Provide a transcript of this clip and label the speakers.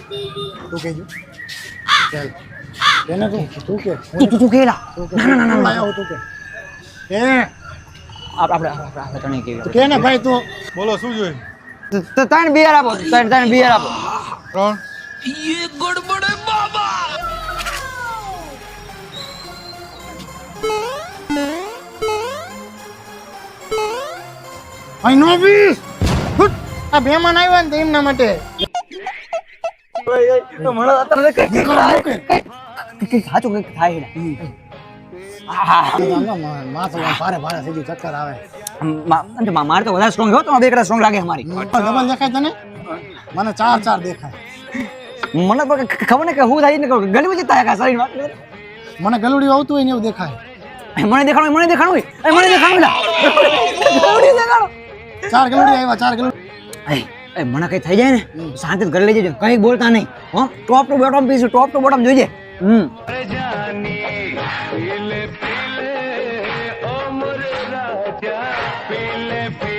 Speaker 1: તું કહેજો ચાલ એને તું કે
Speaker 2: તું કેલા ના
Speaker 1: લાયો તું કે એ
Speaker 2: આપણે તને કેવી
Speaker 1: તું કે ને ભાઈ તું
Speaker 3: બોલો શું જોઈએ?
Speaker 2: તો ત્રણ બિયર આપો ત્રણ બિયર આપો
Speaker 3: 3
Speaker 1: અહીં નો બીસ આ મહેમાન આવ્યા ને તો એમના માટે
Speaker 2: સાચું કઈક થાય
Speaker 1: માથું ભારે ભારે સીધી ચક્કર આવે
Speaker 2: મારે તો વધારે સ્ટ્રોંગ હતો બે સ્ટ્રોંગ લાગે અમારી
Speaker 1: ડબલ દેખાય તને મને ચાર દેખાય
Speaker 2: મને ખબર ને કે હું થાય ને ગલી માં જતા શરીરમાં
Speaker 1: મને ગલુડી આવતું હોય ને એવું દેખાય
Speaker 2: મને દેખાડો મને દેખાડો
Speaker 1: ચાર ગલુડી આવ્યા
Speaker 2: મને કઈ થઈ જાય ને શાંતિ ઘરે લઈ જજો કઈ બોલતા નહીં હો ટોપ ટુ બોટમ પીશું ટોપ ટુ બોટમ જોઈએ
Speaker 4: पीले पीले ओ मोरे राजा पीले पीले